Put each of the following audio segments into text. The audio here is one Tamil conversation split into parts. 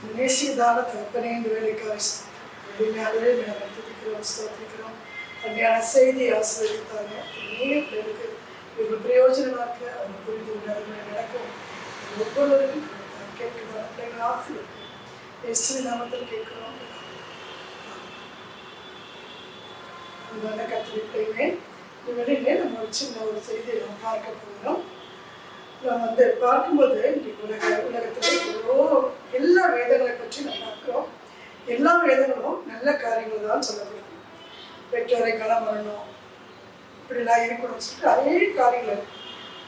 நேசிதான தகப்பனே, இந்த வேலைக்காக வெளிநாடுகளே நாங்கள் துதிக்கிறோம், ஸ்தோத்திரிக்கிறோம். அருமையான செய்தி ஆசிரியத்தாங்க இனியும் பிள்ளைகளுக்கு இவர்கள் பிரயோஜனமாக இருக்க அவங்க புரிந்து கொண்டு அதனுடைய நடக்கும் ஒவ்வொருவருக்கும் கேட்கிறோம். பிள்ளைகள் ஆசிரியர் இயேசுவின் நாமத்தில் கேட்கிறோம். அன்பான கர்த்தருடைய பிள்ளைகளே, இந்த வேளையிலே நம்ம ஒரு சின்ன ஒரு செய்தியை நம்ம பார்க்க போகிறோம். நாம் பார்க்கும்போது இன்றைக்கு உலகத்தில் எல்லா வேதங்களை பற்றி நம்ம பார்க்குறோம். எல்லா வேதங்களும் நல்ல காரியங்கள் தான் சொல்லப்படுது. பெற்றோரை கனம் பண்ணணும், இப்படிலாம் இருக்கணும்னு சொல்லிட்டு அதே காரியங்கள்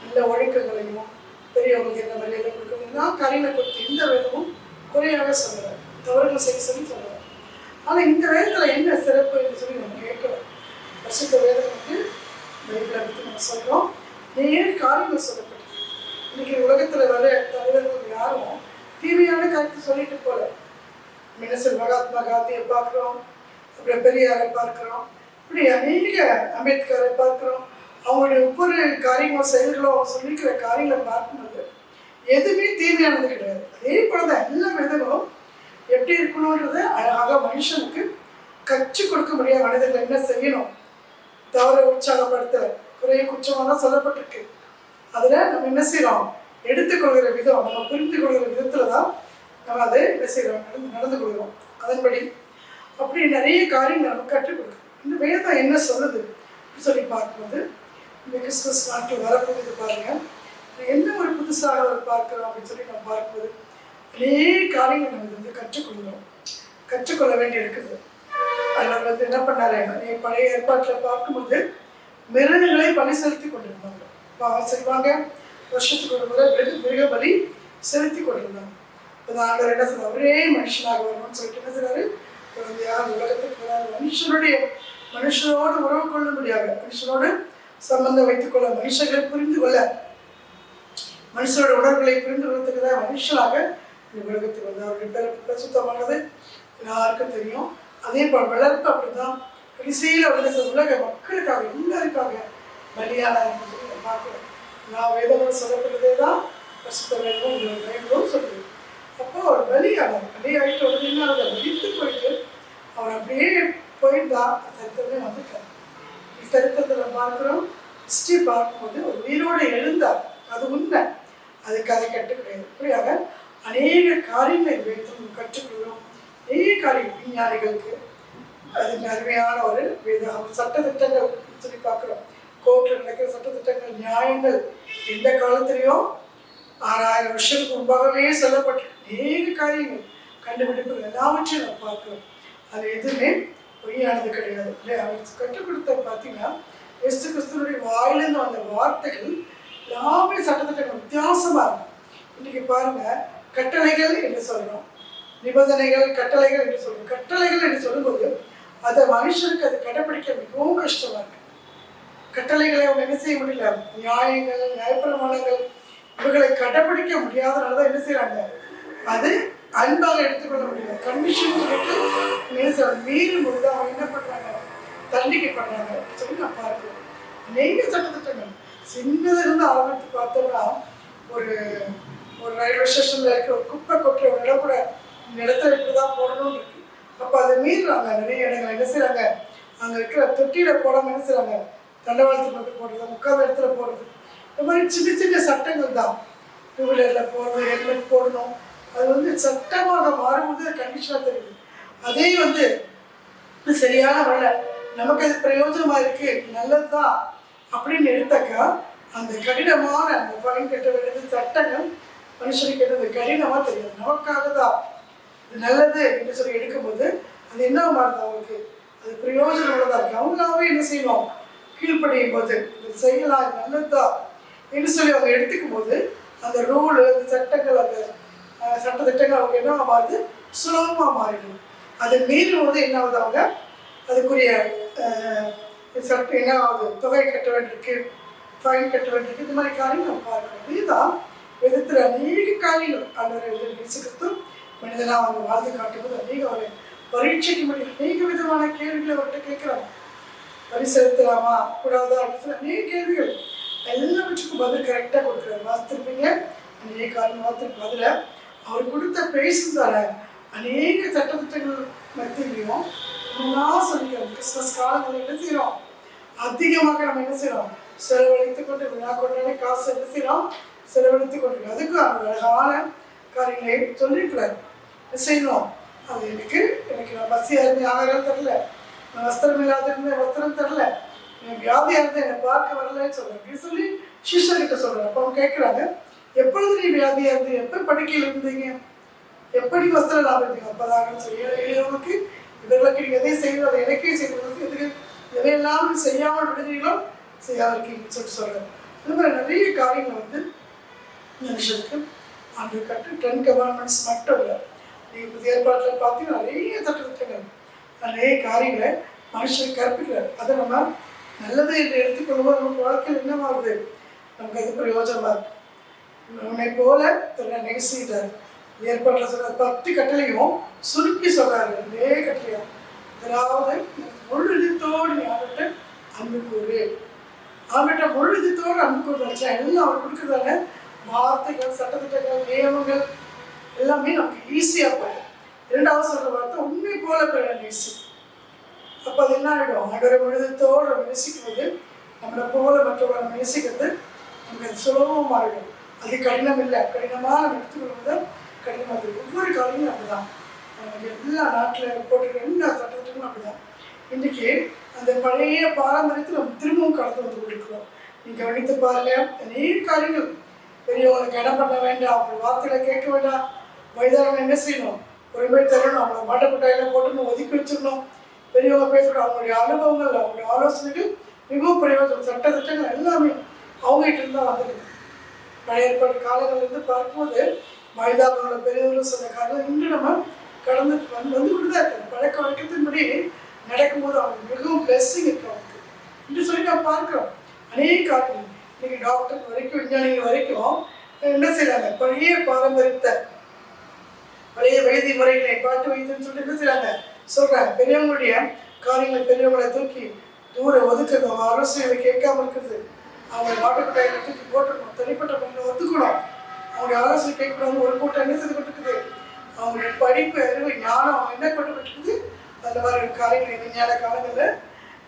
நல்ல ஒழுக்கங்களையும் பெரியவங்களுக்கு எந்த மரியாதை கொடுக்கணும் எல்லா காரியங்களை கொடுத்து இந்த வேதமும் குறையாக சொல்லலை, தவறுகள் செய்ய சொல்லி சொல்லலை. ஆனால் இந்த வேதத்தில் என்ன சிறப்பு என்று சொல்லி நம்ம கேட்கலாம். பரிசுத்த வேதம் பைபிளை பற்றி நம்ம சொல்கிறோம். நேர் காரியங்கள் சொல்லப்படும். இன்னைக்கு உலகத்தில் வர தலைவர்கள் யாரும் தீமையான கருத்து சொல்லிட்டு போல. மினிஸ்டர் மகாத்மா காந்தியை பார்க்குறோம், அப்புறம் பெரியாரை பார்க்குறோம், இப்படி அநேக அம்பேத்கரை பார்க்குறோம். அவங்களுடைய ஒவ்வொரு காரியங்களும் செயல்களும் சொல்லிக்கிற காரியங்களை பார்க்கும்போது எதுவுமே தீமையானது கிடையாது. அதே போல தான் எல்லா விதங்களும் எப்படி இருக்கணுன்றது அழகாக மனுஷனுக்கு கற்றுக் கொடுக்க முடியாது. மனிதர்கள் என்ன செய்யணும், தவறை உற்சாகப்படுத்தலை, குறைய குற்றமாக தான் சொல்லப்பட்டிருக்கு. அதில் நம்ம என்ன செய்கிறோம், எடுத்துக்கொள்கிற விதம், நம்ம புரிந்து கொள்கிற விதத்தில் தான் நம்ம அதை என்ன செய்கிறோம், நடந்து கொள்கிறோம். அதன்படி அப்படி நிறைய காரியங்கள் நம்ம கற்றுக் கொடுக்குறோம். இந்த வேதம் என்ன சொல்லுது சொல்லி பார்க்கும்போது இந்த கிறிஸ்துமஸ் நாட்கள் வரப்போகுது பாருங்கள். என்ன ஒரு புதுசாக பார்க்குறோம் அப்படின்னு சொல்லி நம்ம பார்க்கும்போது நிறைய காரியங்கள் நம்ம கற்றுக்கொள்ள வேண்டி இருக்குது. அதில் என்ன பண்ணாரு, பழைய ஏற்பாட்டில் பார்க்கும்போது மிருகங்களை பலி செலுத்தி கொண்டிருந்தாங்க. செய்வாங்க, வருஷத்துக்கு ஒரு முறை மிருக பலி செலுத்தி கொண்டிருந்தாங்க. இப்போ நாங்கள் என்ன சொன்னோம், ஒரே மனுஷனாக வரணும்னு சொல்லிட்டு என்ன சொன்னாரு, யார் உலகத்துக்கு வராது, மனுஷனோடு உறவு கொள்ள முடியாது, மனுஷனோடு சம்பந்தம் வைத்துக்கொள்ள, மனுஷர்களை புரிந்து கொள்ள, மனுஷனோட உணர்வுகளை புரிந்து கொள்றதுக்கு தான் மனுஷனாக இந்த உலகத்துக்கு வந்து அவருடைய பிறப்பு சுத்தமானது எல்லாருக்கும் தெரியும். அதே போல் வளர்ப்பு அப்படிதான் கடைசியில் உலக மக்களுக்காக எல்லாருக்காக பலியான பார்க்குறோம். நான் வேதங்களும் சொல்லப்படுறதே தான் பரிசுத்த வேதமும் இந்த பைபிளும் சொல்லுது. அப்போ அவர் பலியானார். பலியாகிட்டு வந்து என்ன அதை விட்டு போயிட்டு அவர் அப்படியே போயிருந்தா சரித்திரமே வந்துட்டார். சரித்திரத்தில் பார்க்குறோம், ஹிஸ்ட்ரி பார்க்கும்போது ஒரு உயிரோடு எழுந்தார். அது உண்மை, அது கதை கட்டு கிடையாது. இப்படியாக அநேக காரியங்களை வைத்து கற்றுக்கொள்கிறோம். நிறைய காரியம் விஞ்ஞானிகளுக்கு அது அருமையான ஒரு சட்டத்திட்டங்கள் சொல்லி பார்க்குறோம். கோர்ட்டில் நடக்கிற சட்டத்திட்டங்கள், நியாயங்கள் எந்த காலத்திலையும் 6000 வருஷத்துக்கு முன்பாகவே சொல்லப்பட்டிருக்கு. அநேக காரியங்கள், கண்டுபிடிப்புகள் எல்லாவற்றையும் நம்ம பார்க்கிறோம். அது எதுவுமே பொய்யானது கிடையாது. இல்லை, அவருக்கு கற்றுக் கொடுத்த பார்த்தீங்கன்னா இயேசு கிறிஸ்துவனுடைய வாயிலிருந்து வந்த வார்த்தைகள் எல்லாமே சட்டத்திட்டங்கள் வித்தியாசமாக இருக்கும். இன்றைக்கி பாருங்கள், கட்டளைகள் என்று சொல்கிறோம், நிபந்தனைகள், கட்டளைகள் என்று சொல்கிறோம். கட்டளைகள் என்று சொல்லும்போது அதை மனுஷனுக்கு அது கடைப்பிடிக்க மிகவும் கஷ்டமாக இருக்குது. கட்டளைகளை அவங்க என்ன செய்ய முடியல, நியாயங்கள், நியாயப்பிரமாணங்கள் இவர்களை கடைப்பிடிக்க முடியாதனால தான் என்ன செய்யறாங்க, அது அன்பாக எடுத்துக்கொள்ள முடியல. கண்டிஷன் சொல்லிட்டு மீறும் பொழுது அவங்க என்ன பண்றாங்க, தண்டிக்கப்படுறாங்க சொல்லி நான் பார்க்கிறேன். அநேக சட்டத்திட்டங்கள் சின்னதிலிருந்து ஆரம்பித்து பார்த்தோம்னா ஒரு ரயில்வே ஸ்டேஷன்ல இருக்க ஒரு குப்பை கொட்டுற ஒரு இடம் கூட இந்த இடத்துல இப்படிதான் போடணும்னு இருக்கு. அப்போ அதை மீறுறாங்க. நிறைய இடங்கள் என்ன செய்யறாங்க, அங்கே இருக்கிற தொட்டியில போடாமல் என்ன செய்யறாங்க, தண்டவாளத்துக்கு மட்டும் போடுறது, முக்கால் இடத்துல போடுறது, இந்த மாதிரி சின்ன சின்ன சட்டங்கள் தான். டூ வீலரில் போடுறது, ஹெல்மெட் போடணும், அது சட்டமாக மாறும்போது கண்டிஷனாக தெரியுது. அதே சரியான வரல, நமக்கு அது பிரயோஜனமாக இருக்குது, நல்லது தான் அப்படின்னு எடுத்தாக்கா அந்த கடினமான அந்த ஃபைன் கட்ட வேண்டியது சட்டங்கள் மனுஷனுக்கு என்னது கடினமாக தெரியாது. நமக்காக தான் இது நல்லது என்று சொல்லி எடுக்கும்போது அது என்ன மாறுது, அவங்களுக்கு அது பிரயோஜனம் உள்ளதாக இருக்குது. அவங்களாவே என்ன செய்யணும், கீழ்ப்படியும் போது இது செய்யலாம், இது நல்லதுதான் என்று சொல்லி அவங்க எடுத்துக்கும் போது அந்த ரூலு, அந்த சட்டங்கள், அந்த சட்டத்திட்டங்கள் அவங்க என்ன மாறுது, சுலபமாக மாறிடும். அதை மீறும் போது என்ன ஆகுது, அவங்க அதுக்குரிய சட்டம் என்ன ஆகுது, தொகை கட்ட வேண்டியிருக்கு, ஃபைன் கட்ட வேண்டியிருக்கு. இந்த மாதிரி காரியங்கள் நம்ம பார்க்கணும். இதுதான் விதத்தில் அநேக காரியங்கள் ஆண்டவரை நேசிக்கிறதும் மனிதனாக அவங்க வாழ்ந்து காட்டும்போது அநேக ஒரு பரீட்சைக்க முடியும். அநேக விதமான கேள்விகளை அவர்கிட்ட கேட்குறாங்க. வரி செலுத்தலாமா கூடாதா அப்படின்னு சொல்லி அநேக கேள்விகள், எல்லாவற்றுக்கும் பதில் கரெக்டாக கொடுக்குறாரு. வாசித்திருப்பீங்க, அநேக காரணம் வாசித்திருப்ப பதில் அவர் கொடுத்த பேசுதால அநேக சட்டத்திட்டங்கள் மத்தியிலையும் நான் சொல்லிக்கிறோம். கிறிஸ்மஸ் காலங்களில் என்ன செய்கிறோம்? அதிகமாக நம்ம என்ன செய்கிறோம்? செலவழித்து கொண்டு விழா கொண்டாடி காசு என்ன செய்கிறோம்? செலவழித்து கொண்டு அதுக்கு அந்த அழகான காரியங்களை சொல்லியிருக்கிறார். செய்யணும். அது எனக்கு நான் பசியாக இருந்தேன் ஆகாரம் தரல, நான் வஸ்திரம் இல்லாத இருந்தேன் வஸ்திரம் தரல, என் வியாதியாக இருந்தேன் என்னை பார்க்க வரலன்னு சொல்கிறேன் அப்படின்னு சொல்லி சிஷ்யர்கிட்ட சொல்கிறேன். அப்போ அவங்க கேட்குறாங்க, எப்பொழுது நீ வியாதியாக இருந்து எப்போ படுக்கையில் இருந்தீங்க, எப்படி வஸ்திரம் இல்லாமல் இருந்தீங்க? அப்போதாங்கன்னு சொல்லி எளியவங்களுக்கு இவர்களுக்கு நீங்கள் எதை செய்யணும் அதை எனக்கே செய்யறது, எதுக்கு எதையெல்லாம் செய்யாமல் விடுதீங்களோ செய்யாமல் இருக்கீங்கன்னு சொல்கிறேன். இந்த மாதிரி நிறைய காரியங்கள் மனுஷனுக்கு அந்த 10 கமாண்ட்மெண்ட்ஸ் மட்டும் இல்லை. நீங்கள் புதிய ஏற்பாட்டில் பார்த்தீங்கன்னா நிறைய சட்டத்திட்டங்கள் நிறைய காரியங்களை மனுஷனுக்கு கற்பிக்கிறார். அதை நம்ம நல்லது என்று எடுத்துக்கொள்ளும்போது நம்ம வாழ்க்கையில் என்னமாகுது? நமக்கு அது பிரயோஜனமாக இருக்கு. உன்னை போல தன்னை நேசிட்டார். ஏற்பாட்டில் சொல்ற 10 கட்டளையும் சுருக்கி சொல்றாரு. அதே கட்டளையும் அதாவது முழுதத்தோடு நீ ஆகிட்ட அன்பு கூறு, ஆகிட்ட முழுதத்தோடு அன்பு கூறு வச்சா எல்லாம் அவர் கொடுக்குறதால வார்த்தைகள் சட்டத்திட்டங்கள் நியமங்கள் எல்லாமே நமக்கு ஈஸியாக போயிடும். 2வது சொல்கிற வார்த்தை உண்மை போல பிறனை நேசி. அப்போ அது என்ன ஆகிடும்? ஆண்டவரை முழுதத்தோடு நம்ம நேசிக்கும்போது நம்மளை போல மற்றவர்களை நேசிக்கிறது நமக்கு அது சுலபமாக ஆகிடும். அது கடினம் இல்லை. கடினமாக நம்ம எடுத்துக்கொள்வது கடினமாக இருக்குது. ஒவ்வொரு காரியமும் அப்படிதான். நமக்கு எல்லா நாட்டில் போட்டிருக்க எல்லா சட்டத்திட்டங்களும் அப்படிதான். இன்றைக்கி அந்த பழைய பாரம்பரியத்தில் நம்ம திரும்பவும் கடந்து வந்து கொண்டிருக்கிறோம். நீங்கள் கவனித்து பாருங்கள், அநேக காரியங்கள் பெரியவங்களை இடம் பண்ண வேண்டாம், அவங்க வார்த்தைகளை கேட்க வேண்டாம், வயதானவங்க என்ன செய்யணும்? பொறுமை தரணும், அவங்கள மாட்டக்கொட்டாயில போட்டு ஒதுக்கி வச்சிடணும். பெரியவங்க பேசணும், அவங்களுடைய அனுபவங்கள் அவங்களுடைய ஆலோசனைகள் மிகவும் பிரயோஜனம். சட்டத்திட்டங்கள் எல்லாமே அவங்ககிட்ட இருந்தால் வந்துருக்கு. பழைய ஏற்பாடு காலங்கள்லேருந்து பார்க்கும்போது வயதானவங்கள பெரியவர்கள் சொன்ன காலம் இன்று நம்ம கடந்து வந்து கொண்டு தான் இருக்குது. பழக்க வழக்கத்தின்படி நடக்கும்போது அவங்களுக்கு மிகவும் பிளெஸ்ஸிங் இருக்கு அவங்களுக்கு என்று சொல்லி நம்ம பார்க்குறோம். அநேக காரியங்கள் இன்னைக்கு டாக்டர் வரைக்கும் விஞ்ஞானிகள் வரைக்கும் என்ன செய்யறாங்க? பழைய பாரம்பரியத்தை பழைய வைத்திய முறைகளை பாட்டு வைத்தியன்னு சொல்லிட்டு என்ன செய்யறாங்க? சொல்றாங்க. பெரியவங்களுடைய காரியங்களை பெரியவங்களை தூக்கி தூர ஒதுக்குறது, அவங்க ஆலோசனைகளை கேட்காம இருக்கிறது, அவங்களை மாட்டுக்கட்டாயில தூக்கி போட்டுக்கணும், தனிப்பட்ட முறையில் ஒத்துக்கணும், அவங்களுடைய ஆலோசனை கேட்கக்கூடாது. ஒரு கூட்டம் என்ன செய்து கொண்டிருக்குது? அவங்களுடைய படிப்பு அறிவு ஞானம் அவங்க என்ன கொண்டு போட்டுருக்குது? அந்த மாதிரி காரியங்கள் விஞ்ஞான காலங்களில்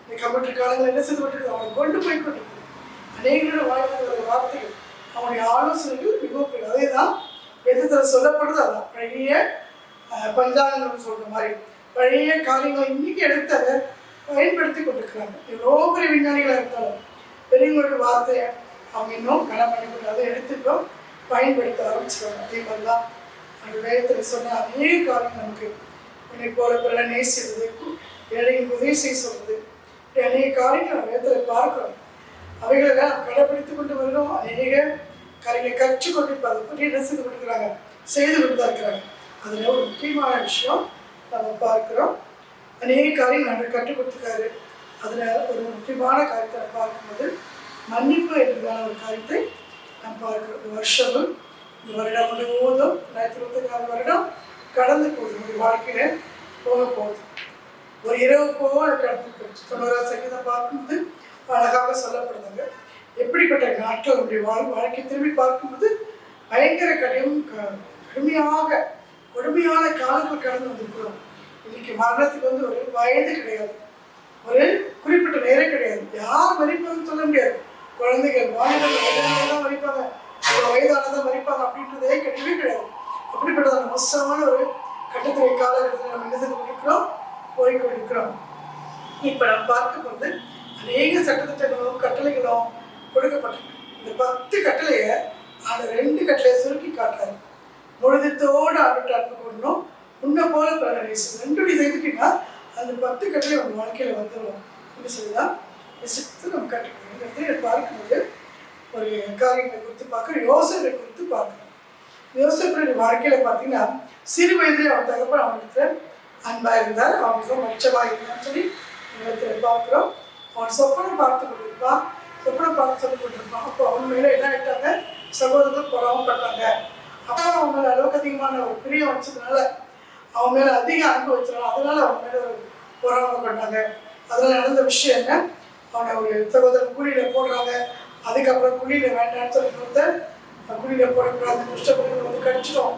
இந்த கம்ப்யூட்டர் காலங்களில் என்ன செய்து கொண்டிருக்குது? அவங்க கொண்டு போய் கொண்டிருக்குது. அநேகரோட வாய்ப்புடைய வார்த்தைகள் அவனுடைய ஆலோசனைகள் மிகவும் அதே தான் எதிர்த்து சொல்லப்படுது. அதான் பழைய பஞ்சாங்கங்கள் சொல்கிற மாதிரி பழைய காரியங்களை இன்றைக்கி எடுத்து அதை பயன்படுத்தி கொண்டிருக்கிறாங்க. எவ்வளோ பெரிய விஞ்ஞானிகளாக இருந்தாலும் பெரியவங்களுடைய வார்த்தையை அவங்க இன்னும் கனம் பண்ணிக்கொண்டு அதை எடுத்துட்டோ பயன்படுத்த ஆரம்பிச்சிடுவாங்க. அதே மாதிரி தான் அந்த வேதத்தில் சொன்ன அநேக காரியம் நமக்கு உன்னை போல பிறனை நேசிடுறது, ஏழையின் உதவி செய்ய சொல்கிறது, அநேக காரியங்கள் நம்ம வேதத்தில் பார்க்குறோம். அவைகளெல்லாம் கடைப்பிடித்து கொண்டு வரணும். அநேக காரியங்களை கற்றுக்கொண்டு இப்போ அதை பற்றி என்ன செய்து கொண்டிருக்கிறாங்க? செய்து கொண்டு தான் இருக்கிறாங்க. அதில் ஒரு முக்கியமான விஷயம் நம்ம பார்க்குறோம். அநேக காரியம் நம்ம கற்றுக் கொடுத்துருக்காரு. அதில் ஒரு முக்கியமான காரியத்தை நம்ம பார்க்கும்போது மன்னிப்பு என்றதான ஒரு காரியத்தை நாம் பார்க்கிறோம். இந்த வருஷமும் இந்த வருடம் முழுவதும் 2024 வருடம் கடந்து போகுது. நம்முடைய வாழ்க்கையில் போக போகுது. ஒரு இரவு போல கடந்து போச்சு. 90 சங்கீதம் பார்க்கும்போது அழகாக சொல்லப்படுறாங்க. எப்படிப்பட்ட நாட்கள் நம்முடைய வாழ்க்கை திரும்பி பார்க்கும்போது பயங்கர கொடுமையான காலங்கள் கடந்து வந்திருக்கிறோம். இன்னைக்கு மரணத்துக்கு ஒரு வயது கிடையாது, ஒரு குறிப்பிட்ட நேரம் கிடையாது. யார் மதிப்பாங்கன்னு சொல்ல முடியாது. குழந்தைகள் வாலிபர்கள் தான் மதிப்பாங்க, வயதானதான் மதிப்பாங்க அப்படின்றதே கிடையவே கிடையாது. அப்படிப்பட்டதான மோசமான ஒரு கட்டத்திலே காலகட்டத்தில் நம்ம என்ன செய்து கொண்டிருக்கிறோம்? போய்கொண்டிருக்கிறோம். இப்போ நம்ம பார்க்கும்போது அநேக சட்டத்திட்டங்களும் கட்டளைகளும் கொடுக்கப்பட்டிருக்கு. இந்த 10 கட்டளையை அந்த 2 கட்டளையை சுருக்கி காட்டுறாரு. முழுதத்தோடு ஆண்டு அன்பு கொள்ளணும், உன்னை போல பிறனை நேசிக்கணும். 2 செய்துட்டீங்கன்னா அந்த 10 கட்டளை உங்கள் வாழ்க்கையில் வந்துடும் என்று சொல்லிதான் நேசித்து நம்ம கற்றுக்கணும். இந்த இடத்துல பார்க்கும்போது ஒரு காரியங்களை குறித்து பார்க்குறோம், யோசனை குறித்து பார்க்குறோம். யோசனை வாழ்க்கையில் பார்த்தீங்கன்னா சிறு வயதிலே அவன் தகப்பன் அவனுக்கு அன்பாக இருந்தார், அவனுக்கு மச்சமாக இருந்தான்னு சொல்லி இடத்துல பார்க்குறோம். அவன் சொப்பனம் பார்த்து கொண்டிருப்பான், சொப்பனம் பார்த்து சொல்லி கொண்டிருப்பான். அப்போ அவன் மேலே என்ன ஆகிட்டாங்க? சகோதரர்கள் பொறாமப்பட்டாங்க. அப்போ அவன் மேலே அளவுக்கு அதிகமான ஒரு பிரியம் வச்சதுனால, அவன் மேலே அதிக அன்பு வச்சதுனால அதனால அவன் மேலே ஒரு பொறாமை கொண்டாங்க. அதில் நடந்த விஷயம் என்ன? அவனை ஒரு சகோதரன் குழியில் போடுறாங்க. அதுக்கப்புறம் குழியில் வேண்டான்னு சொல்லி கொடுத்த குழியில் போடக்கூடாது, கஷ்டப்பட்டு கடிச்சிட்டோம்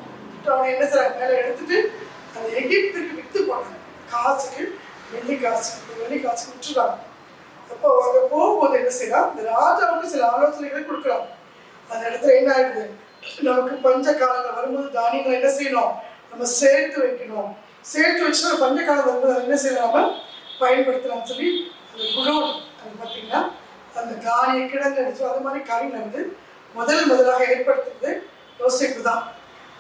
அவனை என்ன செய்றாங்க, மேலே எடுத்துட்டு அந்த எகிப்துக்கு விற்று போனாங்க. காசுக்கு, வெள்ளி காசுக்கு விட்டுறாங்க. அப்போ அங்கே போகும்போது என்ன செய்யலாம், இந்த ராஜாவுக்கு சில ஆலோசனைகளை கொடுக்குறாங்க. அந்த இடத்துல என்ன ஆயிடுது, நமக்கு பஞ்ச காலங்கள் வரும்போது தானியங்களை என்ன செய்யணும், நம்ம சேர்த்து வைக்கணும். சேர்த்து வச்சுன்னா பஞ்ச காலம் வரும்போது என்ன செய்யலாம், நம்ம பயன்படுத்தலாம்னு சொல்லி அந்த குடோன் அது பார்த்தீங்கன்னா அந்த தானிய கிழங்கு அடிச்சு அந்த மாதிரி காரியங்களை வந்து முதலாக ஏற்படுத்துறது யோசிப்பு தான்.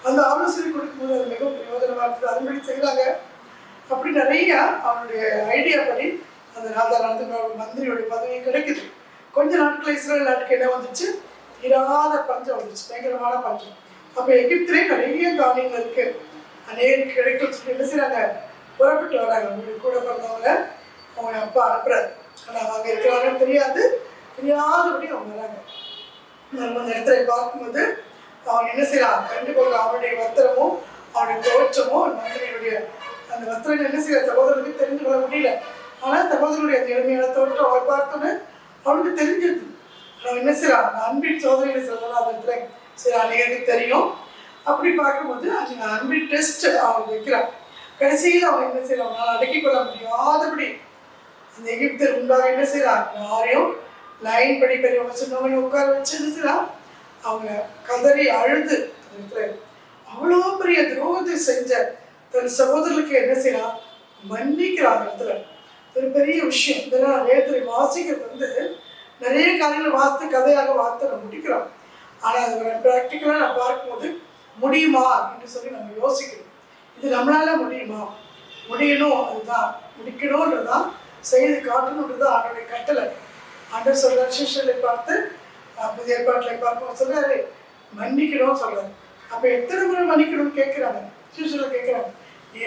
அந்த ஆலோசனை கொடுக்கும்போது அது மிகவும் பிரயோஜனமாக இருக்குது. அதுபடி செய்கிறாங்க. அப்படி நிறைய அவனுடைய ஐடியா படி அந்த ராஜா நடந்து மந்திரியோடைய பதவி கிடைக்குது. கொஞ்ச நாட்கள் இஸ்ரேல் நாட்டுக்கு என்ன வந்துச்சு, இராத பஞ்சம் வந்துச்சு, பயங்கரமான பஞ்சம். அப்போ எகிப்திலே நிறைய தானியங்கள் இருக்கு, அநேக கிடைக்கும் சொல்லி என்ன செய்யறாங்க, புறப்பட்டு வராங்க. அவங்களுடைய கூட பிறந்தவங்க அவங்க அப்பா அனுப்புறாரு. ஆனால் அவங்க இருக்கிறாங்கன்னு தெரியாதபடி அவங்க வராங்க. நம்ம அந்த இடத்துல பார்க்கும்போது அவன் என்ன செய்யறான், கண்டுகொள்ள அவனுடைய வஸ்திரமும் அவனுடைய தோற்றமும் மந்திரியுடைய அந்த வஸ்திரங்கள் என்ன செய்யற சகோதரனுக்கு தெரிந்து கொள்ள முடியல. ஆனால் சகோதரனுடைய அந்த எளிமையான தோற்றம் அவளை பார்த்தோன்னு அவனுக்கு தெரிஞ்சது. அவன் என்ன செய்யறான், அன்பின் சோதனைகளை சொல்லலாம். அந்த இடத்துல சரி அநேகருக்கு தெரியும். அப்படி பார்க்கும்போது அந்த அன்பின் டெஸ்ட் அவன் வைக்கிறான். கடைசியில் அவன் என்ன செய்யறான், அவனால் அடக்கிக் கொள்ள முடியாதபடி அந்த எகிப்தில் உண்டாக என்ன செய்யறான், யாரையும் லைன் படி பெரியவங்க சொன்னவங்க உட்கார வச்சு என்ன செய்யறான், அவங்க கதறி அழுது அந்த இடத்துல அவ்வளோ பெரிய துரோகத்தை செஞ்ச தன் சகோதரர்களுக்கு என்ன செய்யறான், மன்னிக்கிறான். இடத்துல ஒரு பெரிய விஷயம். இதெல்லாம் வேதத்தில் வாசிக்கிறது வந்து நிறைய காரியங்களை வாசித்து கதையாக வார்த்தை நம்ம முடிக்கிறோம். ஆனால் அது ஒரு ப்ராக்டிக்கலாக நான் பார்க்கும்போது முடியுமா என்று சொல்லி நம்ம யோசிக்கணும். இது நம்மளால முடியுமா, முடியணும், அதுதான் முடிக்கணும்ன்றதான் செய்து காட்டணுன்றது அவனுடைய கட்டளை. ஆண்டவர் சொல்றாரு, சிஷ்யர்களை பார்த்து புதிய ஏற்பாட்டில் பார்ப்போம் சொல்றாரு மன்னிக்கணும்னு சொல்றாரு. அப்போ எத்தனை முறை மன்னிக்கணும்னு கேட்குறாங்க, சிஷ்யர்களை கேட்குறாங்க.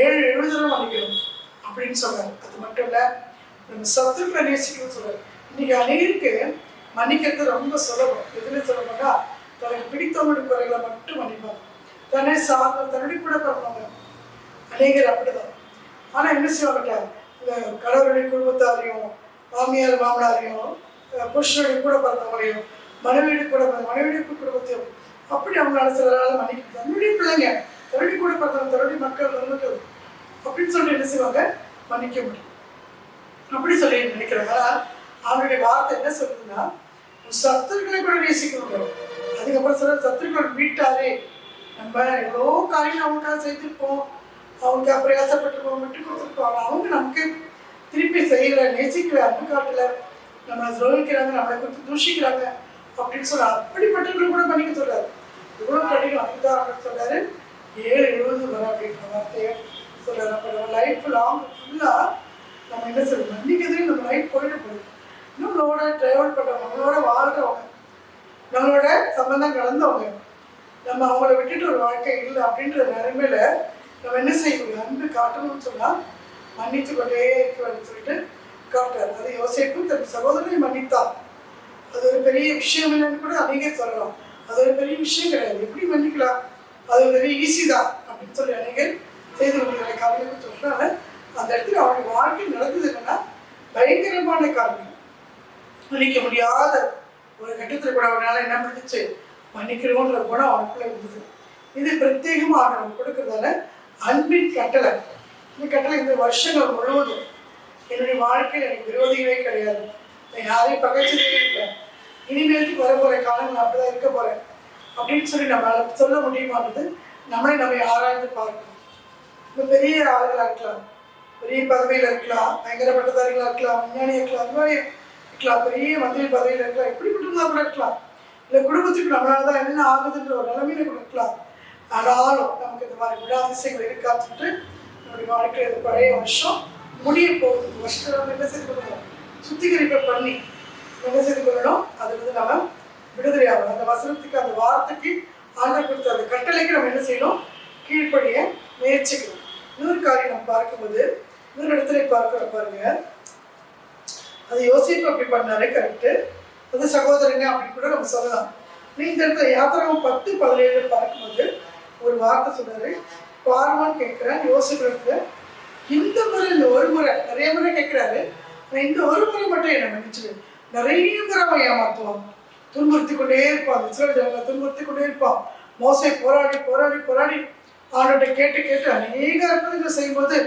7 தடவை மன்னிக்கணும் அப்படின்னு சொல்றாரு. அது மட்டும் இல்லை, நம்ம சத்துருக்களை நேசிக்கணும்னு சொல்றாரு. இன்னைக்கு அநேகருக்கு மன்னிக்கிறது ரொம்ப சுலபம். எதுல சொல்லப்போனா தனக்கு பிடித்தவங்களுடைய குறைகளை மட்டும் மன்னிப்பாங்க. தன்னை சார்ந்த தன்னுடைய கூட பிறந்தவங்க அநேகர் அப்படிதான். ஆனால் என்ன செய்வாங்கட்டா, இந்த கடவுளுடைய குடும்பத்தாரையும் மாமியார் மாமனாரையும் புருஷனுடைய கூட பிறந்தவங்களையும் மனைவியுடைய கூட பிறந்த மனைவியுடைய குடும்பத்தையும் அப்படி அவங்களால சிலரால் மன்னிக்க, தன்னுடைய பிள்ளைங்க தன்னுடைய கூட பிறந்தவங்க தன்னுடைய மக்கள் மருமக்கள் அப்படின்னு சொல்லிட்டு என்ன செய்வாங்க, மன்னிக்க முடியும் அப்படி சொல்லி நினைக்கிறாங்க. அவனுடைய வார்த்தை என்ன சொல்லுதுன்னா, சத்துருக்களை கூட நேசிக்கணும். அதுக்கப்புறம் சில சத்துருக்கள் வீட்டாரே நம்ம எவ்வளோ காரியம் அவங்களுக்காக செய்திருப்போம், அவங்க பிரயாசப்பட்டிருப்போம், விட்டு கொடுத்துருப்போம். அவங்க நமக்கு திருப்பி செய்யலை, நேசிக்கல, அன்பு காட்டல, நம்மளை துரோகிக்கிறாங்க, நம்மளை குறித்து தூஷிக்கிறாங்க அப்படின்னு சொல்ல அப்படிப்பட்டவர்களும் கூட பண்ணிக்க சொல்றாரு. இவ்வளோ கடினம். அதுதான் அப்படின்னு சொல்றாரு 7-70 வர அப்படின்ற வார்த்தையை சொல்றாரு. அப்போ நம்ம லைஃப் லாங் ஃபுல்லாக நம்ம என்ன சொல்றோம், மன்னிக்கிறதே நம்ம லைஃப் போயிட்டு போகுது. நம்மளோட ட்ராவல் பண்ணுறவங்க, நம்மளோட வாழ்கிறவங்க, நம்மளோட சம்பந்தம் கலந்தவங்க, நம்ம அவங்கள விட்டுட்டு ஒரு வாழ்க்கை இல்லை அப்படின்ற நிலைமையில நம்ம என்ன செய்ய முடியும், அன்பு காட்டணும்னு சொன்னால் மன்னித்து கொண்டே இருக்க வேண்டும் சொல்லிட்டு காட்டுறாரு. அது யோசிப்பும் தன் சகோதரனை மன்னித்தான். அது ஒரு பெரிய விஷயம் இல்லைன்னு கூட அநேகர் சொல்லலாம். அது ஒரு பெரிய விஷயம் கிடையாது, எப்படி மன்னிக்கலாம், அது ஒரு பெரிய ஈஸி தான் அப்படின்னு சொல்லி அநேகர் செய்து கொண்டிருக்கிற காரியங்கள் சொல்றாங்க. அந்த இடத்துல அவனுடைய வாழ்க்கை நடந்தது என்னன்னா பயங்கரமான காரணம். மன்னிக்க முடியாத ஒரு கட்டத்தில் கூட அவனால என்ன முடிஞ்சிச்சு, மன்னிக்கணுன்ற குணம் அவனுக்குள்ள இருந்தது. இது பிரத்யேகமாக அவன் கொடுக்கறதால அன்பின் கட்டளை. இந்த கட்டளை இந்த வருஷங்கள் முழுவதும் என்னுடைய வாழ்க்கையில் எனக்கு விரோதிகளே கிடையாது, நான் யாரையும் பகைச்சதே இல்லை, இனிமேலுக்கு வர போகிற காலங்கள் அப்படிதான் இருக்க போகிறேன் அப்படின்னு சொல்லி நம்மளால் சொல்ல முடியுமானது நம்மை ஆராய்ந்து பார்க்கணும். இப்போ பெரிய ஆளுகளாக இருக்கலாம், பெரிய பதவியில் இருக்கலாம், பயங்கர பட்டதாரிகளாக இருக்கலாம், விஞ்ஞானியாக இருக்கலாம், அறிவாளியாக இருக்கலாம், பெரிய மந்திரி பதவியில் இருக்கலாம், எப்படிப்பட்டவங்களா கூட இருக்கலாம், இல்லை குடும்பத்துக்கு நம்மளால தான் என்ன ஆகுதுன்ற ஒரு நிலைமையில கூட இருக்கலாம். ஆனாலும் நமக்கு இந்த மாதிரி விடாதிசைகள் இருக்கான்னு சொல்லிட்டு நம்முடைய வாழ்க்கையில் இது பழைய வருஷம் முடிய போகுது. வருஷத்தில் நம்ம என்ன செய்து கொள்ளணும், சுத்திகரிப்பை பண்ணி என்ன செய்து கொள்ளணும், அதுலேருந்து நம்ம விடுதலை ஆகணும். அந்த வசனத்துக்கு அந்த வார்த்தைக்கு ஆண்டவர் கொடுத்த அந்த கட்டளைக்கு நம்ம என்ன செய்யணும், கீழ்ப்படிய முயற்சிக்கணும். இன்னொரு காரியம் நம்ம பார்க்கும்போது இன்னொரு இடத்துல பார்க்குற பாருங்க, அது யோசிப்பு அப்படி பண்ணாரு கரெக்டு, அது சகோதரங்க அப்படின்னு கூட நம்ம சொல்லலாம். இந்த இடத்துல யாத்திராகம் 10-17 பார்க்கும்போது ஒரு வார்த்தை சொல்றாரு, பார்வான்னு கேட்குறேன் யோசிக்கிறதுல இந்த முறை இந்த ஒரு முறை நிறைய முறை கேட்குறாரு, ஆனால் இந்த ஒரு முறை மட்டும் என்ன மன்னிச்சிடு. நிறைய முறை அவன் ஏமாற்றுவான், துன்புறுத்தி கொண்டே இருப்பான், இஸ்ரவேல் ஜனங்களை துன்புறுத்தி கொண்டே இருப்பான். மோசே போராடி போராடி போராடி ஆண்டவர்கிட்ட கேட்டு கேட்டு அநேக அற்புதங்களை செய்யும்போது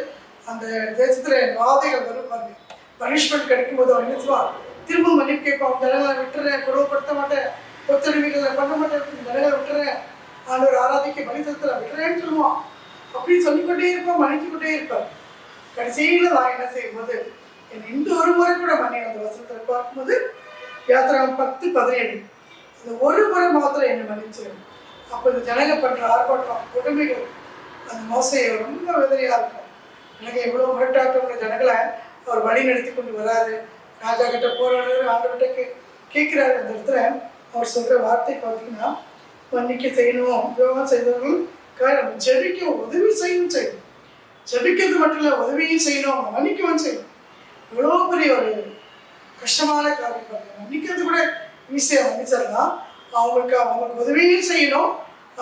அந்த தேசத்துல வாதைகள் வரும் பாருங்க. பனிஷ்மெண்ட் கிடைக்கும் போது அவன் என்ன சொல்லுவான், திரும்ப மன்னிப்பு கேட்பான். ஜனங்களை விட்டுறேன், கொடுமைப்படுத்த மாட்டேன், கொத்தடிமைகளை பண்ண மாட்டேன், ஜனங்களை விட்டுறேன், ஆண்டவர் ஆராதிக்க பலி செலுத்த விட்டுறேன்னு சொல்லுவான். அப்படின்னு சொல்லிக்கொண்டே இருப்பான், மன்னிச்சுக்கிட்டே இருப்பார். கடைசியில் நான் என்ன செய்யும்போது என் இந்த ஒரு முறை கூட மன்னி அந்த வசனத்தில் பார்க்கும்போது யாத்திராகம் 10:17 அந்த ஒரு முறை மாத்திரம் என்னை மன்னிச்சிடும். அப்போ இந்த ஜனங்க பண்ணுற ஆர்ப்பாட்டம் கொடுமைகள் அந்த மோசையை ரொம்ப வேதனையாக இருக்கும். எனக்கு எவ்வளோ முரட்டாட்டமுள்ள ஜனங்களை அவர் வழி நடத்தி கொண்டு வராரு, ராஜா கிட்ட போராடுறாரு, ஆண்டவர்கிட்ட கேட்குறாரு. அந்த இடத்துல அவர் சொல்கிற வார்த்தை பார்த்தீங்கன்னா, மன்னிக்க செய்யணும், உபயோகம் செய்தவர்களுக்காக நம்ம ஜெபிக்க உதவி செய்யணும். ஜெபிக்கிறது மட்டும் இல்லை, உதவியும் செய்யணும், மன்னிக்கவும் செய்யணும். இவ்வளோ பெரிய ஒரு கஷ்டமான காரியம் பாருங்க. மன்னிக்கிறது கூட ஈஸியாக மன்னிச்சிடலாம், அவங்களுக்கு உதவியும் செய்யணும்,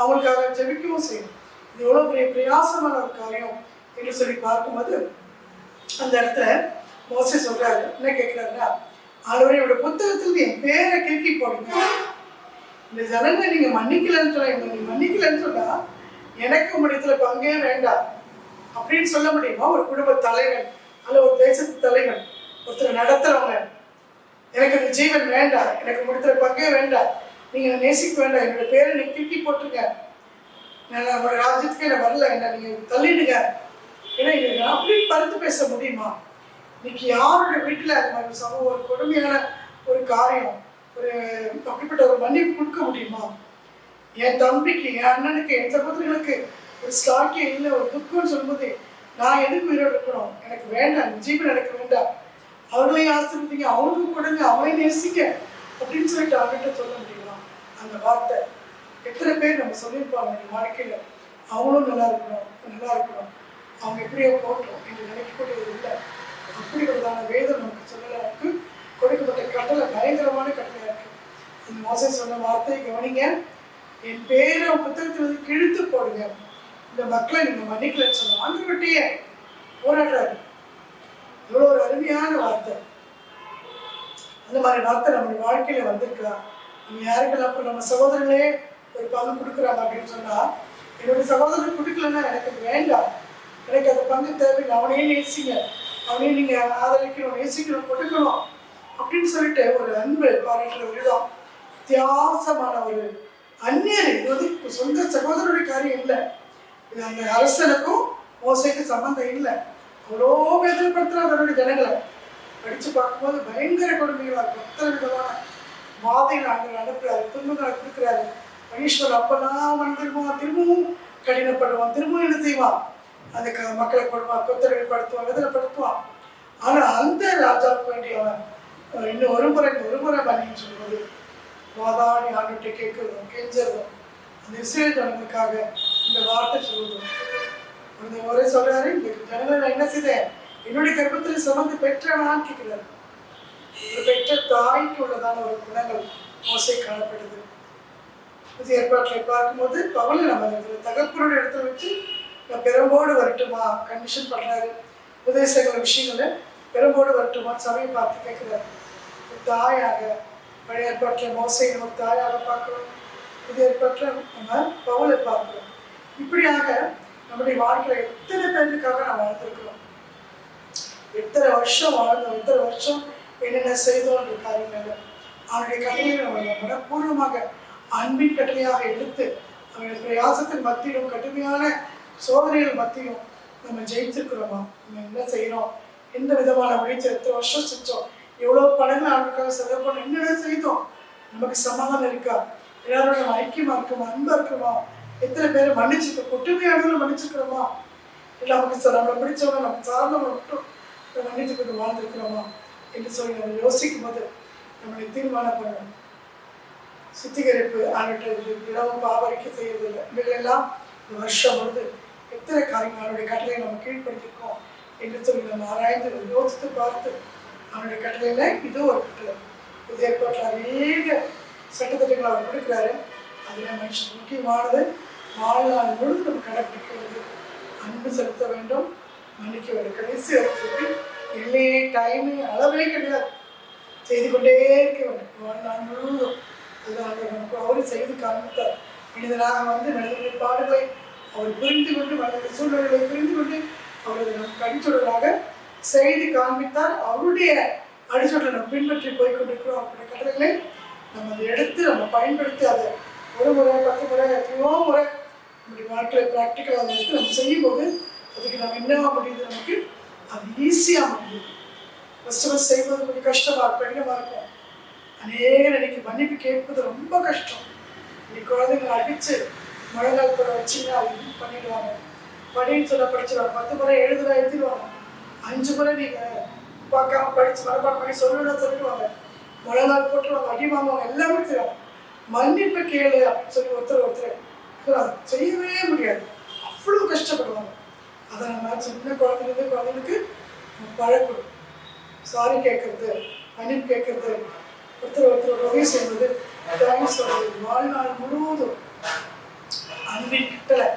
அவங்களுக்காக ஜெபிக்கவும் செய்யணும். இது எவ்வளோ பெரிய பிரயாசமான ஒரு காரியம் என்று சொல்லி பார்க்கும்போது அந்த இடத்துல மோசே சொல்கிறாரு, என்ன கேட்குறாருன்னா, ஆண்டவரையோட புத்தகத்தில் என் பேரை கிறுக்கி போடுங்க. இந்த ஜனங்களை நீங்கள் மன்னிக்கலன்னு சொல்ல, நீ மன்னிக்கலன்னு சொன்னால் எனக்கு முடியத்துல பங்கே வேண்டாம் அப்படின்னு சொல்ல முடியுமா? ஒரு குடும்ப தலைவன் அல்ல ஒரு தேசத்து தலைவன் ஒருத்தர் நடத்துகிறவங்க, எனக்கு அந்த ஜீவன் வேண்டாம், எனக்கு முடித்துல பங்கே வேண்டாம், நீங்கள் நேசிக்க வேண்டாம், என்னோட பேரை நீ கிறுக்கி போட்டுருங்க, நான் நம்மளோட ராஜ்யத்துக்கே நான் வரல, என்ன நீங்கள் தள்ளிடுங்க, ஏன்னா இது அப்படின்னு பருத்து பேச முடியுமா? இன்னைக்கு யாரோட வீட்டில் அந்த மாதிரி சமூகம் ஒரு கொடுமையான ஒரு காரியம், ஒரு அப்படிப்பட்ட ஒரு மன்னிப்பு கொடுக்க முடியுமா? என் தம்பிக்கு, என் அண்ணனுக்கு, என் சகோதரிகளுக்கு ஒரு ஸ்டாக்கியம் இல்லை, ஒரு துக்கம்னு சொல்லும்போது நான் எதுக்கு உயிரோடு இருக்கணும்? எனக்கு வேண்டாம், ஜீவன் எனக்கு வேண்டாம், அவர்களையும் ஆசிர்வதிங்க, அவங்களுக்கும் கொடுங்க, அவங்களையும் நேசிங்க அப்படின்னு சொல்லிட்டு அவங்ககிட்ட சொல்ல முடியுமா? அந்த வார்த்தை எத்தனை பேர் நம்ம சொல்லியிருப்பாங்க நம்ம வாழ்க்கையில், அவங்களும் நல்லா இருக்கணும், அவங்க எப்படியோ போட்டோம் என்று நினைக்கக்கூடியது இல்லை. அப்படிப்பட்டதான வேதம் நமக்கு சொல்லலாருக்கு கொடுக்கப்பட்ட கட்டளை பயங்கரமான கட்டளையாக இருக்கு. அந்த மோசே சொன்ன வார்த்தையை கவனிங்க, என் பேரை புத்தகத்தில் வந்து கிழித்து போடுங்க, இந்த மக்களை நீங்கள் மன்னிக்கலன்னு சொன்ன ஆண்டவர்கிட்டயே போராடுறாரு. இவ்வளோ ஒரு அருமையான வார்த்தை. அந்த மாதிரி வார்த்தை நம்மளுடைய வாழ்க்கையில் வந்திருக்கா? நம்ம யாருக்கெல்லாம் இப்போ நம்ம சகோதரங்களே ஒரு பங்கு கொடுக்குறாங்க அப்படின்னு சொன்னால், என்னுடைய சகோதரன் கொடுக்கலன்னா எனக்கு வேண்டாம், எனக்கு அந்த பங்கு தேவையில்லை, அவனையே நேசிங்க, அவனையும் நீங்கள் ஆதரிக்கணும், நேசிக்கணும், கொடுக்கணும் அப்படின்னு சொல்லிட்டு ஒரு அன்பு பாராட்டுற ஒரு இடம். வித்தியாசமான ஒரு அந்நியர், இது வந்து சொந்த சகோதரனுடைய காரியம் இல்லை, இது அந்த அரசனுக்கும் மோசைக்கும் சம்பந்தம் இல்லை. அவ்வளோ வேதனைப்படுத்துகிற அதனுடைய ஜனங்களை படித்து பார்க்கும்போது பயங்கர கொடுமைகளாக இருக்கும். அத்தனை விதமான வாதைகளை ஆண்டவர் அனுப்புகிறாரு, துன்பங்களை கொடுக்குறாரு. பனீஸ்வர் அப்பெல்லாம் திரும்பவும் கடினப்படுவான், திரும்பவும் என்ன செய்வான், அந்த மக்களை கொடுவான், கொத்தடிமைப்படுத்துவான், வேதனைப்படுத்துவான். ஆனால் அந்த ராஜாவுக்கு வேண்டியவன் இன்னும் ஒரு முறை பண்ணின்னு சொல்லும்போது வாதாடி ஆண்டுகிட்ட கேட்குறோம், கெஞ்சிடுறோம். அந்த இஸ்ரேல் ஜனங்களுக்காக இந்த வார்த்தை சொல்லுவோம். அந்த ஒரே சொல்றாரு, இந்த ஜனங்களை நான் என்ன செய்தேன், என்னுடைய கர்ப்பத்தில் சுமந்து பெற்றவனான்னு கேட்கிறாரு. ஒரு பெற்ற தாய்க்கு உள்ளதான ஒரு குணங்கள் மோசை காணப்படுது. புதிய ஏற்பாட்டில் பார்க்கும்போது பவுல் நம்ம தகப்பனுடைய இடத்துல வச்சு பெரும்போடு வரட்டுமா கண்டிஷன் பண்ணுறாரு. உபதேசங்கள விஷயங்களை பெரும்போடு வரட்டுமா சபையை பார்த்து கேட்குறாரு. ஒரு தாயாக பழைய ஏற்பாட்டில் மோசையை ஒரு தாயாக பார்க்குறோம், புதிய ஏற்பாட்டில் நம்ம பவுலை பார்க்குறோம். இப்படியாக நம்முடைய வாழ்க்கையில் எத்தனை பேருக்காக நம்ம வாழ்ந்துருக்கிறோம், எத்தனை வருஷம் வாழ்ந்தோம், எத்தனை வருஷம் என்னென்ன செய்தோன்ற காரியங்கள் அவனுடைய கட்டளையை நம்ம மனப்பூர்வமாக அன்பின் கட்டளையாக எடுத்து அவனுடைய பிரயாசத்தின் மத்தியிலும் கடுமையான சோதனைகள் மத்தியும் நம்ம ஜெயிச்சிருக்கிறோமா? நம்ம என்ன செய்கிறோம், எந்த விதமான முடிச்சு எத்தனை வருஷம் செஞ்சோம், எவ்வளோ படங்கள் அவனுக்காக செலவு பண்ணோம், என்னென்ன செய்தோம், நமக்கு சமாதானம் இருக்கா, எல்லாரோட நம்ம ஐக்கியமாக இருக்குமா, அன்பாக இருக்குமா, எத்தனை பேரை மன்னிச்சிருக்கோம், குற்றமையாளர்களும் மன்னிச்சிருக்கிறோமா, இல்லை நமக்கு நம்மளை பிடிச்சவங்க நம்ம சார்ந்தவங்களை மட்டும் மன்னிச்சுக்கிட்டு வாழ்ந்துருக்கிறோமா என்று சொல்லி நம்ம யோசிக்கும் போது நம்மளை தீர்மானம் பண்ணணும். சுத்திகரிப்பு ஆண்டுட்டு தினமும் பாவரிக்கை செய்யறதில்லை, இவைகளெல்லாம் இந்த வருஷம் பொழுது எத்தனை காரியங்கள் அவனுடைய கட்டளையை நம்ம கீழ்படுத்திருக்கோம் என்று சொல்லி நம்ம ஆராய்ந்து யோசித்து பார்த்து அவனுடைய கட்டளையில் இது ஒரு கட்டளை. புதிய ஏற்பாட்டில் அநேக சட்டத்திட்டங்களை அவர் கொடுக்குறாரு. அதில் மனுஷன் முக்கியமானது வாழ்நாள் முழுது நம்ம கடைப்பிடிக்கிறது, அன்பு செலுத்த வேண்டும், மன்னிக்க வேண்டும். கடைசி வரைக்கு எல்லையே டைமே அளவே கிடையாது, செய்து கொண்டே இருக்க வேண்டும் வாழ்நாள் முழுவதும். அதுதான் நமக்கு அவரு செய்து காண்பித்தார். மனிதனாக வந்து மனிதனுடைய பாடுகளை அவர் புரிந்து கொண்டு மனிதனுடைய சூழ்நிலைகளை புரிந்து கொண்டு அவரது நமக்கு அடிச்சுடலாக செய்து காண்பித்தார். அவருடைய அடிச்சுடலை நம்ம பின்பற்றி போய் கொண்டிருக்கிறோம். அவருடைய கட்டளைகளை நம்ம அதை எடுத்து நம்ம பயன்படுத்தி அதை ஒரு முறை 10 முறை எத்தனையோ முறை நம்முடைய வாழ்க்கையில ப்ராக்டிக்கலாக அதை எடுத்து நம்ம செய்யும்போது அதுக்கு நம்ம என்னவா முடியுது, நமக்கு அது ஈஸியாக முடியுது. ஃபஸ்ட்டு செய்வது கொஞ்சம் கஷ்டமாக இருக்கும், கடினமாக இருக்கும். அநேகர் இன்னைக்கு மன்னிப்பு கேட்பது ரொம்ப கஷ்டம். இன்னைக்கு குழந்தைங்களை அடித்து முழங்கால் கூட வச்சிங்கன்னா அது பண்ணிடுவாங்க. படின்னு சொல்ல படிச்சிடுவாங்க. 10 முறை எழுதிடுவாங்க. 5 முறை நீங்கள் பார்க்காம படித்து மனப்பாடம் பண்ணி சொல்லிடுவாங்க. முழங்கால் போட்டுருவாங்க, அடி வாங்குவாங்க, எல்லாமே செய்வாங்க. மன்னிப்பு கேளு அப்படின்னு சொல்லி ஒருத்தர் செய்யவே முடியாது. அவ்வளோ கஷ்டப்படுவாங்க. அதை நம்ம சின்ன குழந்தைங்களுக்கு பழக்கணும். சாரி கேட்கறது, மன்னிப்பு கேட்கறது, ஒருத்தர் உதவி செய்வது, தேங்க்ஸ் சொல்றது, வாழ்நாள் முழுவதும் அன்பின் கட்டளை.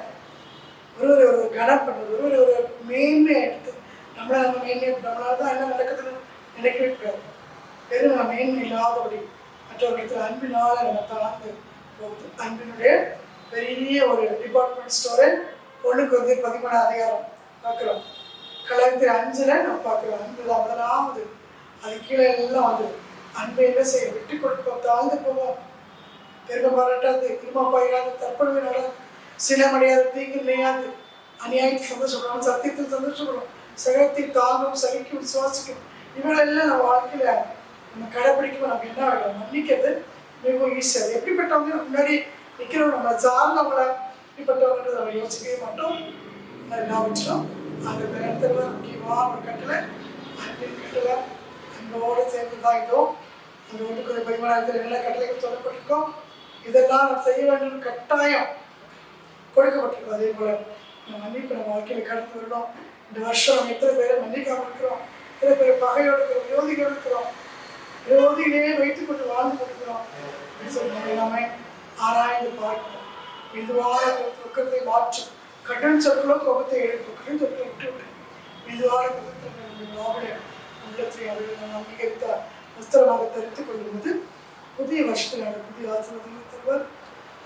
ஒரு கனம் பண்ணுறது, ஒரு மேன்மையை எடுத்து நம்ம மேன்மை நம்மளால தான் என்ன நடக்குதுன்னு நினைக்கவே கூடாது. வெறும் நம்ம மேன்மை இல்லாதபடி மற்றவர்களுக்கு அன்பினால நம்ம தாழ்ந்து போகுது. அன்பினுடைய பெரிய ஒரு டிபார்ட்மெண்ட் ஸ்டோரு 1 அதிகாரம் பார்க்குறோம். கலாத்திர 5 நம்ம பார்க்குறோம். அன்பு தான் முதலாவது. அது கீழே எல்லாம் வந்து அன்பை என்ன செய்ய, விட்டு கொடுப்போம், தாழ்ந்து போவோம், பெருமை பாராட்டாது, இருமாப்பாயாது, தற்பொழுது நடாது, சினமடையாது, தீங்கு நினையாது, அநியாயத்தில் சந்தோஷப்படும், சத்தியத்தில் சந்தோஷப்படும், சகத்தை தாங்கும், சகிக்கும், விசுவாசிக்கும். இவங்களெல்லாம் நம்ம வாழ்க்கையில நம்ம கடைப்பிடிக்கும். நமக்கு என்ன ஆகிடும், மன்னிக்கிறது மிகவும் ஈஸியாக. எப்படிப்பட்டவங்க முன்னாடி நிற்கிறவங்க, நம்மளை சார்ந்தவங்கள இப்படிப்பட்டவங்கன்றது நம்ம யோசிக்கவே மாட்டோம். நான் வச்சிடும். அந்த நேரத்தில் முக்கியமான ஒரு கட்டளை அன்பின் கட்டளை. அன்போடு சேர்ந்து தான் இதோ அந்த 1 எல்லா கட்டளைகள் சொல்லப்பட்டிருக்கோம். இதெல்லாம் நம்ம செய்ய வேண்டும், கட்டாயம் கொடுக்கப்பட்டிருக்கோம். அதே போல நம்ம மன்னிப்பு நம்ம வாழ்க்கையில் கடந்து வரணும். இந்த வருஷம் நம்ம எத்தனை பேரை மன்னிக்காமல் இருக்கிறோம், எத்தனை பேர் பகையோடு இருக்கிறோம், விரோதிகள் இருக்கிறோம், விரோதிகளே வைத்துக் கொண்டு வாழ்ந்து கொண்டிருக்கிறோம் அப்படின்னு சொல்லி நம்ம ஆராய்ந்து பார்க்கணும். மெதுவான துக்கத்தை மாற்றும். கடன் சொற்களோ கோபத்தை எழுப்பும், கடன் சொற்களை விட்டு விட்டு மெதுவான துக்கத்தை உள்ளத்தை அவர்கள் அங்கீகரித்த வஸ்திரமாக தரித்துக் கொள்ளும்போது புதிய வருஷத்தில் புதிய ஆசீர்வாதங்களை தருவார்.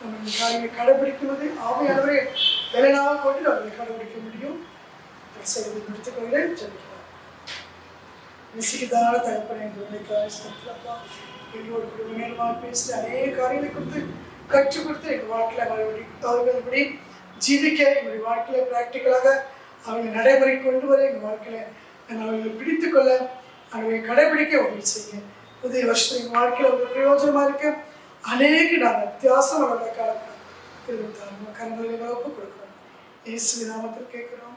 நம்ம காரியங்களை கடைபிடிக்கும்போது ஆவியானவரே வேலையாக கொண்டு அவர்களை கடைபிடிக்க முடியும். செய்து முடித்துக் கொள்கிறேன். ஜெபிக்கலாம். நெசிக்கதான தகப்பனை எங்களுடையப்பா, எங்களோட குடும்ப நேரமாக பேசி அநேக காரியங்களை கொடுத்து கற்றுக் கொடுத்து எங்கள் வாழ்க்கையில் அவர்களுபடி ஜீவிக்க, எங்களுடைய வாழ்க்கையில ப்ராக்டிக்கலாக அவங்களை நடைமுறை கொண்டு வர, எங்கள் வாழ்க்கையில நாங்கள் அவர்களை பிடித்து கொள்ள, அவர்களை கடைபிடிக்க உதவி செய்ய. புதிய வருஷத்தில் எங்கள் வாழ்க்கையில் ஒரு பிரயோஜனமாக இருக்க அநேக நாங்கள் வித்தியாசம் அவர்களை காலத்தில் திருவிழா கரங்களில் வகுப்பு கொடுக்கிறோம். இயேசு நாமத்தில் கேட்கிறோம்.